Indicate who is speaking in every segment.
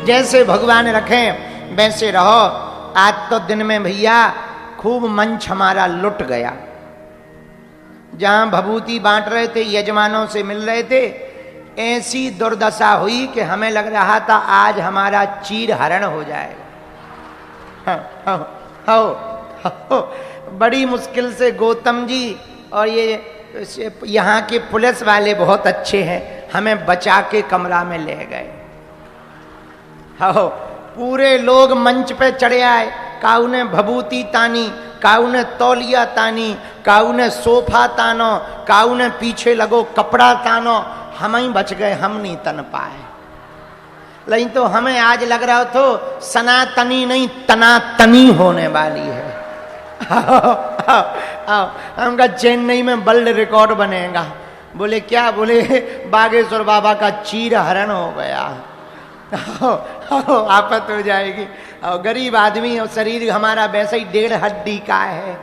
Speaker 1: जैसे भगवान रखें वैसे रहो। आज तो दिन में भैया खूब मंच हमारा लुट गया। जहां भभूति बांट रहे थे, यजमानों से मिल रहे थे, ऐसी दुर्दशा हुई कि हमें लग रहा था आज हमारा चीर हरण हो जाएगा। बड़ी मुश्किल से गौतम जी और ये यहाँ के पुलिस वाले बहुत अच्छे हैं, हमें बचा के कमरा में ले गए। पूरे लोग मंच पे चढ़े आए, काऊ ने भभूति तानी, काऊ ने तौलिया तानी, काऊ ने सोफा तानो, काऊ ने पीछे लगो कपड़ा तानो। हम ही बच गए, हम नहीं तन पाए। नहीं तो हमें आज लग रहा तो सनातनी नहीं तनातनी होने वाली है। हमका चेन्नई में वर्ल्ड रिकॉर्ड बनेगा। बोले क्या? बोले बागेश्वर बाबा का चीर हरण हो गया। आफत हो जाएगी। और गरीब आदमी और शरीर हमारा वैसे ही 1.5 हड्डी का है,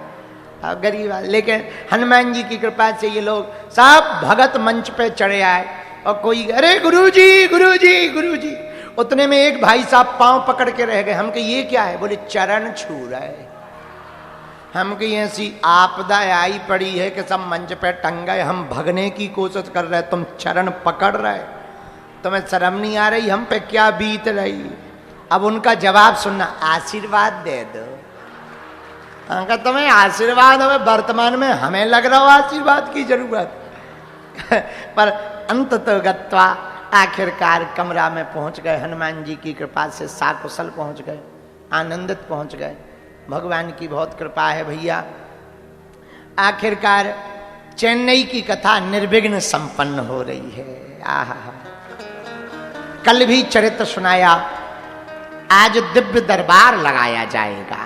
Speaker 1: गरीब। लेकिन हनुमान जी की कृपा से ये लोग सब भगत मंच पे चढ़े आए। और कोई अरे गुरुजी गुरुजी गुरुजी, उतने में एक भाई साहब पांव पकड़ के रह गए। हम कहे ये क्या है? बोले चरण छू रहे। हम कहे ऐसी आपदा आई पड़ी है कि सब मंच पे टंग गए, हम भगने की कोशिश कर रहे, तुम चरण पकड़ रहे, तुम्हें शर्म नहीं आ रही? हम पे क्या बीत रही? अब उनका जवाब सुनना, आशीर्वाद दे दो। कहा तुम्हें आशीर्वाद हमें वर्तमान में हमें लग रहा हो आशीर्वाद की जरूरत। पर अंततः गत्वा आखिरकार कमरा में पहुंच गए। हनुमान जी की कृपा से साकुशल पहुंच गए, आनंदित पहुंच गए। भगवान की बहुत कृपा है भैया। आखिरकार चेन्नई की कथा निर्विघ्न संपन्न हो रही है। आहा, कल भी चरित्र सुनाया, आज दिव्य दरबार लगाया जाएगा।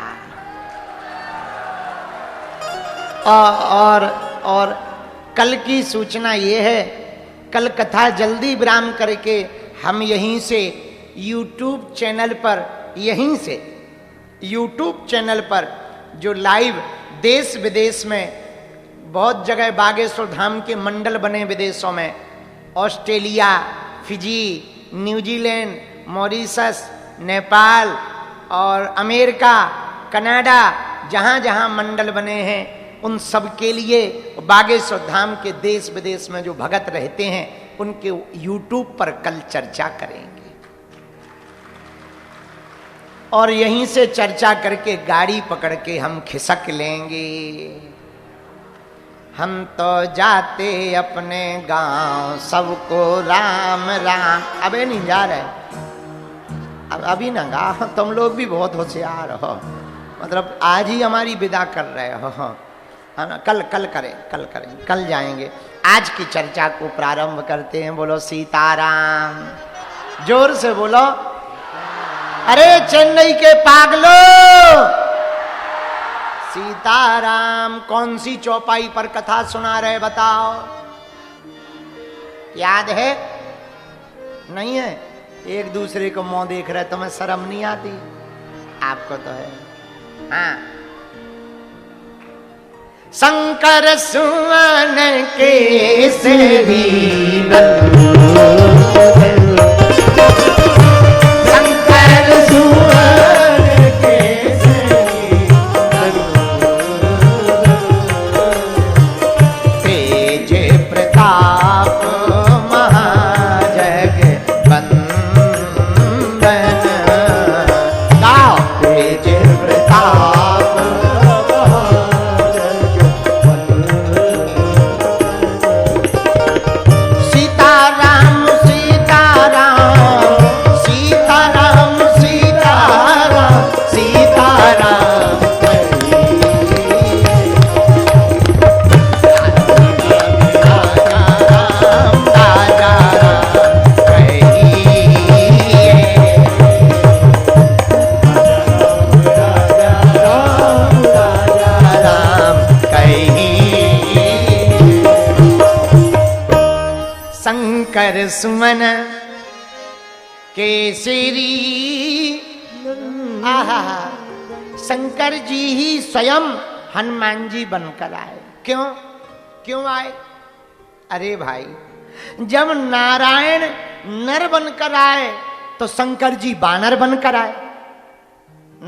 Speaker 1: और कल की सूचना ये है, कल कथा जल्दी विराम करके हम यहीं से YouTube चैनल पर, यहीं से YouTube चैनल पर जो लाइव देश विदेश में बहुत जगह बागेश्वर धाम के मंडल बने विदेशों में, Australia, Fiji, New Zealand, Mauritius, Nepal और अमेरिका, कनाडा, जहाँ जहाँ मंडल बने हैं उन सब के लिए बागेश्वर धाम के देश विदेश में जो भगत रहते हैं उनके YouTube पर कल चर्चा करेंगे। और यहीं से चर्चा करके गाड़ी पकड़ के हम खिसक लेंगे। हम तो जाते अपने गांव, सबको राम राम। अबे नहीं जा रहे, अब अभी ना गा, तुम लोग भी बहुत होशियार हो, मतलब आज ही हमारी विदा कर रहे हो। कल करें, कल जाएंगे। आज की चर्चा को प्रारंभ करते हैं। बोलो सीताराम, जोर से बोलो। अरे चेन्नई के पागलों, सीताराम। कौन सी चौपाई पर कथा सुना रहे बताओ? याद है? नहीं है? एक दूसरे को मुंह देख रहे, तुम्हें शर्म नहीं आती? आपको तो है। हाँ, शंकर सुवन केसरी शंकर सुवन केसरी तेज प्रताप महाजग बंदन। गाओ तेज प्रताप शंकर सुमन केसरी। आहा, शंकर जी ही स्वयं हनुमान जी बनकर आए। क्यों आए? अरे भाई, जब नारायण नर बनकर आए तो शंकर जी बानर बनकर आए,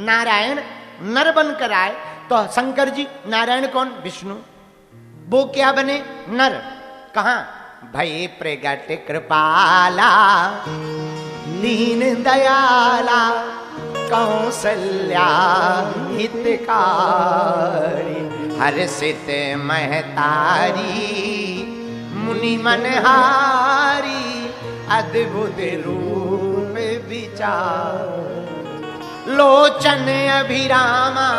Speaker 1: नारायण नर बनकर आए तो शंकर जी, नारायण कौन? विष्णु, वो क्या बने? नर। कहां? भय प्रगट कृपाला दीन दयाला कौशल्या हितकारी हर्षित महतारी मुनि मनहारी अद्भुत रूप विचार लोचन अभिरामा।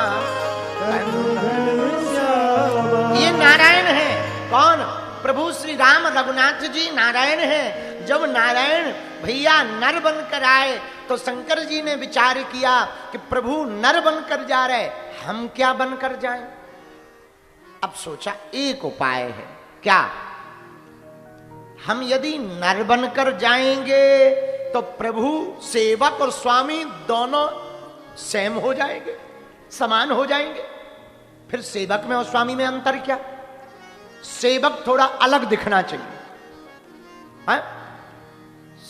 Speaker 1: ये नारायण है। कौन? प्रभु श्री राम रघुनाथ जी नारायण हैं। जब नारायण भैया नर बनकर आए तो शंकर जी ने विचार किया कि प्रभु नर बनकर जा रहे, हम क्या बनकर जाएं? अब सोचा एक उपाय है। क्या? हम यदि नर बनकर जाएंगे तो प्रभु सेवक और स्वामी दोनों सेम हो जाएंगे, समान हो जाएंगे। फिर सेवक में और स्वामी में अंतर क्या? सेवक थोड़ा अलग दिखना चाहिए, है?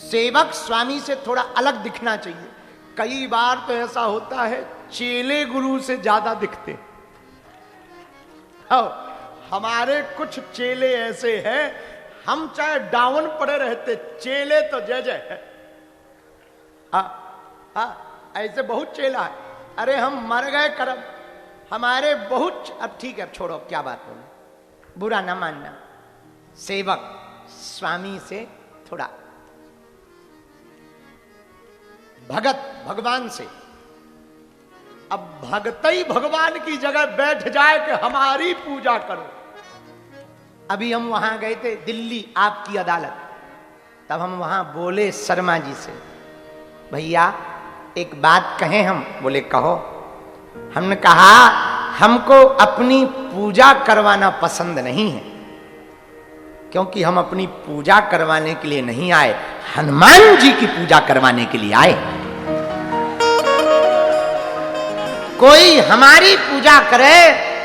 Speaker 1: सेवक स्वामी से थोड़ा अलग दिखना चाहिए। कई बार तो ऐसा होता है चेले गुरु से ज्यादा दिखते। हमारे कुछ चेले ऐसे हैं, हम चाहे डाउन पड़े रहते, चेले तो जय जय है। ऐसे बहुत चेला है। अरे हम मर गए करम, हमारे बहुत। अब ठीक है, छोड़ो, क्या बात बोले, बुरा ना मानना। सेवक स्वामी से थोड़ा, भगत भगवान से। अब भगत ही भगवान की जगह बैठ जाए कि हमारी पूजा करो। अभी हम वहां गए थे दिल्ली, आपकी अदालत, तब हम वहां बोले शर्मा जी से, भैया एक बात कहें हम? बोले कहो। हमने कहा हमको अपनी पूजा करवाना पसंद नहीं है, क्योंकि हम अपनी पूजा करवाने के लिए नहीं आए, हनुमान जी की पूजा करवाने के लिए आए। कोई हमारी पूजा करे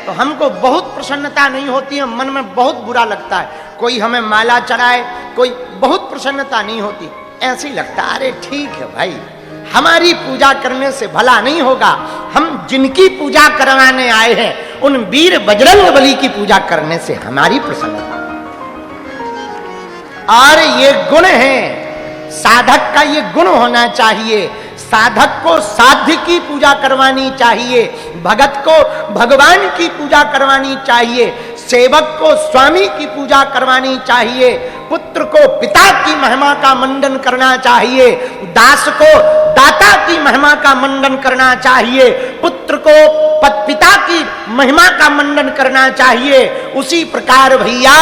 Speaker 1: तो हमको बहुत प्रसन्नता नहीं होती है, मन में बहुत बुरा लगता है। कोई हमें माला चढ़ाए, कोई बहुत प्रसन्नता नहीं होती, ऐसे ही लगता अरे ठीक है भाई, हमारी पूजा करने से भला नहीं होगा। हम जिनकी पूजा करवाने आए हैं उन वीर बजरंग बली की पूजा करने से हमारी प्रसन्नता। और ये गुण है साधक का, ये गुण होना चाहिए। साधक को साध्य की पूजा करवानी चाहिए, भगत को भगवान की पूजा करवानी चाहिए, सेवक को स्वामी की पूजा करवानी चाहिए, पुत्र को पिता की महिमा का मंडन करना चाहिए, दास को दाता की महिमा का मंडन करना चाहिए, पुत्र को पिता की महिमा का मंडन करना चाहिए। उसी प्रकार भैया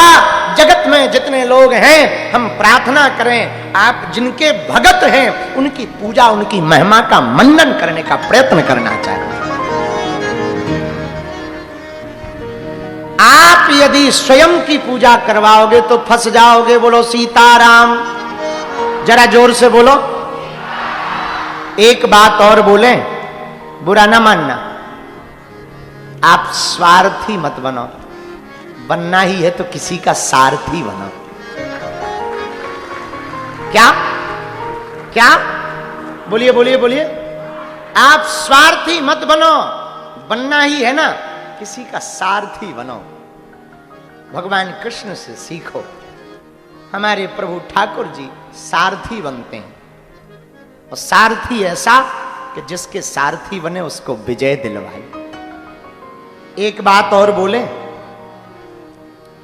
Speaker 1: जगत में जितने लोग हैं, हम प्रार्थना करें आप जिनके भगत हैं उनकी पूजा, उनकी महिमा का मंडन करने का प्रयत्न करना चाहिए। आप यदि स्वयं की पूजा करवाओगे तो फंस जाओगे। बोलो सीताराम, जरा जोर से बोलो। एक बात और बोले, बुरा ना मानना, आप स्वार्थी मत बनो। बनना ही है तो किसी का सारथी बनो। क्या क्या? बोलिए बोलिए बोलिए। आप स्वार्थी मत बनो, बनना ही है ना, किसी का सारथी बनो। भगवान कृष्ण से सीखो। हमारे प्रभु ठाकुर जी सारथी बनते हैं, और सारथी ऐसा कि जिसके सारथी बने उसको विजय दिलवाए। एक बात और बोले,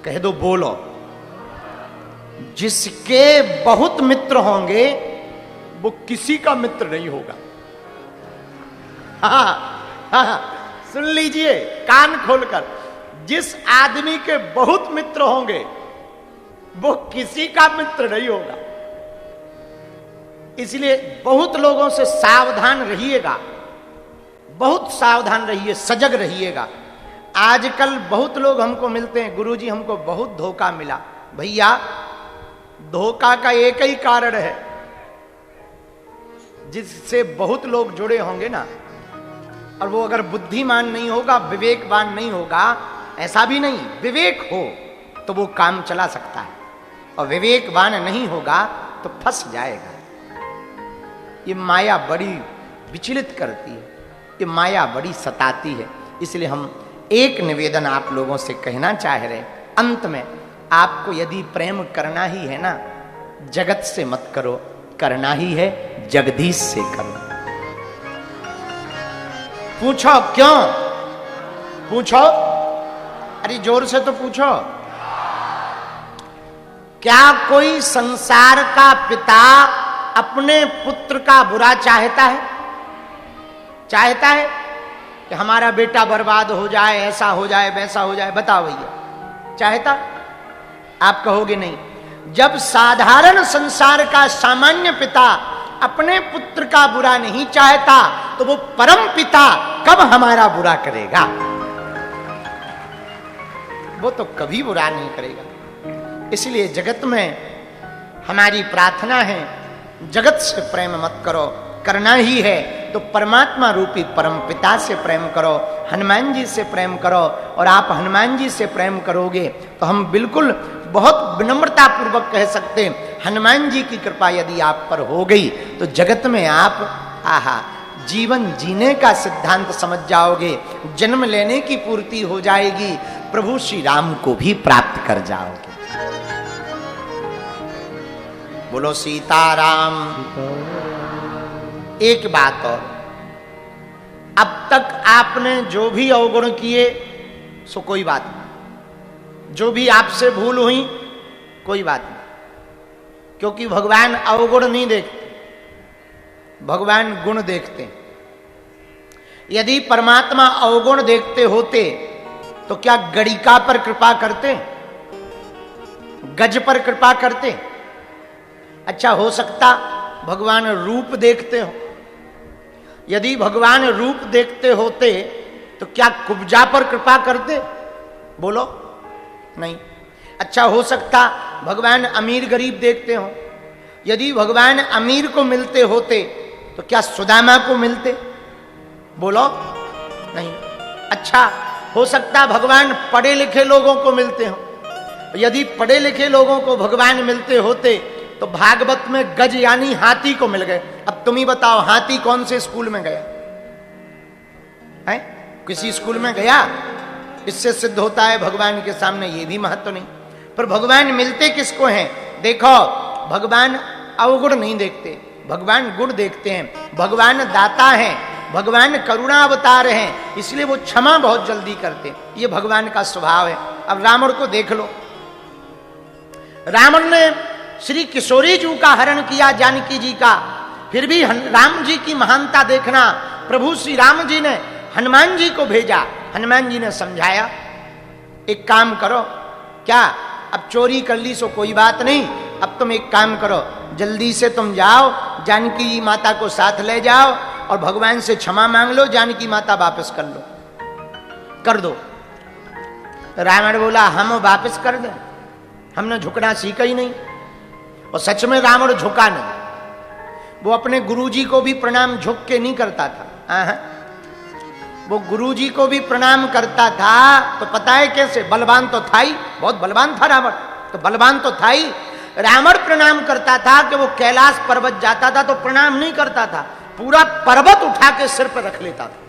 Speaker 1: कह दो, बोलो। जिसके बहुत मित्र होंगे वो किसी का मित्र नहीं होगा। हाँ, सुन लीजिए कान खोलकर, जिस आदमी के बहुत मित्र होंगे वो किसी का मित्र नहीं होगा। इसलिए बहुत लोगों से सावधान रहिएगा, बहुत सावधान रहिए, सजग रहिएगा। आजकल बहुत लोग हमको मिलते हैं, गुरुजी हमको बहुत धोखा मिला। भैया धोखा का एक ही कारण है, जिससे बहुत लोग जुड़े होंगे ना, और वो अगर बुद्धिमान नहीं होगा, विवेकवान नहीं होगा, ऐसा भी नहीं, विवेक हो तो वो काम चला सकता है, और विवेकवान नहीं होगा तो फंस जाएगा। ये माया बड़ी विचलित करती है, ये माया बड़ी सताती है। इसलिए हम एक निवेदन आप लोगों से कहना चाह रहे हैं, अंत में आपको यदि प्रेम करना ही है ना, जगत से मत करो, करना ही है जगदीश से करो। पूछो क्यों? पूछो, अरे जोर से तो पूछो। क्या कोई संसार का पिता अपने पुत्र का बुरा चाहता है? चाहता है कि हमारा बेटा बर्बाद हो जाए, ऐसा हो जाए, वैसा हो जाए? बताओ भैया, चाहता? आप कहोगे नहीं। जब साधारण संसार का सामान्य पिता अपने पुत्र का बुरा नहीं चाहता, तो वो परम पिता कब हमारा बुरा करेगा? वो तो कभी बुरा नहीं करेगा। इसलिए जगत में हमारी प्रार्थना है, जगत से प्रेम मत करो, करना ही है तो परमात्मा रूपी परम पिता से प्रेम करो, हनुमान जी से प्रेम करो। और आप हनुमान जी से प्रेम करोगे तो हम बिल्कुल बहुत विनम्रता पूर्वक कह सकते हैं, हनुमान जी की कृपा यदि आप पर हो गई तो जगत में आप आहा जीवन जीने का सिद्धांत समझ जाओगे, जन्म लेने की पूर्ति हो जाएगी, प्रभु श्री राम को भी प्राप्त कर जाओगे। बोलो सीताराम। एक बात और, अब तक आपने जो भी अवगुण किए सो कोई बात नहीं, जो भी आपसे भूल हुई कोई बात नहीं, क्योंकि भगवान अवगुण नहीं देखते, भगवान गुण देखते हैं। यदि परमात्मा अवगुण देखते होते तो क्या गणिका पर कृपा करते, गज पर कृपा करते? अच्छा, हो सकता भगवान रूप देखते हो। यदि भगवान रूप देखते होते तो क्या कुब्जा पर कृपा करते? बोलो, नहीं। अच्छा, हो सकता भगवान अमीर गरीब देखते हो। यदि भगवान अमीर को मिलते होते तो क्या सुदामा को मिलते? बोलो, नहीं। अच्छा, हो सकता भगवान पढ़े लिखे लोगों को मिलते हो। यदि पढ़े लिखे लोगों को भगवान मिलते होते तो भागवत में गज यानी हाथी को मिल गए। अब तुम ही बताओ, हाथी कौन से स्कूल में गया है? किसी स्कूल में गया? इससे सिद्ध होता है भगवान के सामने ये भी महत्व नहीं। पर भगवान मिलते किसको हैं? देखो, भगवान अवगुण नहीं देखते, भगवान गुण देखते हैं। भगवान दाता हैं, भगवान करुणा अवतार हैं, इसलिए वो क्षमा बहुत जल्दी करते। ये भगवान का स्वभाव है। अब रावण को देख लो, रावण ने श्री किशोरी जी का हरण किया, जानकी जी का, फिर भी राम जी की महानता देखना। प्रभु श्री राम जी ने हनुमान जी को भेजा, हनुमान जी ने समझाया, एक काम करो, क्या अब चोरी कर ली सो कोई बात नहीं, अब तुम एक काम करो, जल्दी से तुम जाओ, जानकी जी माता को साथ ले जाओ और भगवान से क्षमा मांग लो, जानकी माता वापस कर लो, कर दो। रावण बोला, हम वापस कर दें? हमने झुकना सीखा ही नहीं। और सच में रावण झुका नहीं। वो अपने गुरुजी को भी प्रणाम झुक के नहीं करता था। वो गुरुजी को भी प्रणाम करता था तो पता है कैसे? बलवान तो था ही, बहुत बलवान था रावण, तो बलवान तो था ही। रावण प्रणाम करता था कि वो कैलाश पर्वत जाता था तो प्रणाम नहीं करता था, पूरा पर्वत उठा के सिर पर रख लेता था।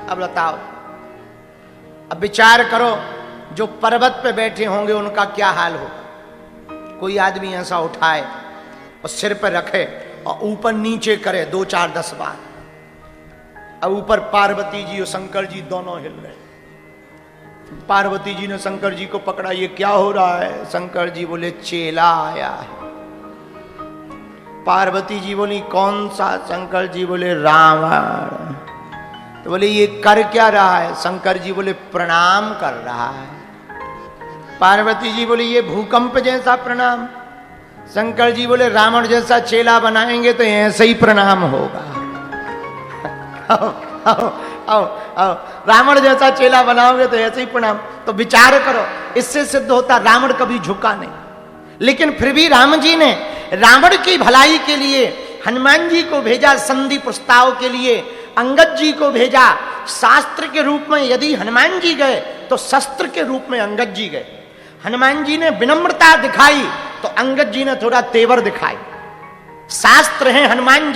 Speaker 1: अब बताओ, अब विचार करो, जो पर्वत पे बैठे होंगे उनका क्या हाल हो? कोई आदमी ऐसा उठाए और सिर पर रखे और ऊपर नीचे करे 2 4 10 बार। अब ऊपर पार्वती जी और शंकर जी दोनों हिल रहे। पार्वती जी ने शंकर जी को पकड़ा, ये क्या हो रहा है? शंकर जी बोले, चेला आया है। पार्वती जी बोली, कौन सा? शंकर जी बोले, रावण। तो बोले, ये कर क्या रहा है? शंकर जी बोले, प्रणाम कर रहा है। पार्वती जी बोली, ये भूकंप जैसा प्रणाम। शंकर जी बोले, रावण जैसा चेला बनाएंगे तो ऐसे ही प्रणाम होगा। आओ, आओ, आओ, आओ, रावण जैसा चेला बनाओगे तो ऐसे ही प्रणाम। तो विचार करो, इससे सिद्ध होता रावण कभी झुका नहीं। लेकिन फिर भी राम जी ने रावण की भलाई के लिए हनुमान जी को भेजा, संधि प्रस्ताव के लिए अंगद जी को भेजा। शास्त्र के रूप में यदि हनुमान जी गए तो शस्त्र के रूप में अंगद जी गए। हनुमान जी ने विनम्रता दिखाई तो अंगद जी ने थोड़ा तेवर दिखाई। शास्त्र है हनुमान जी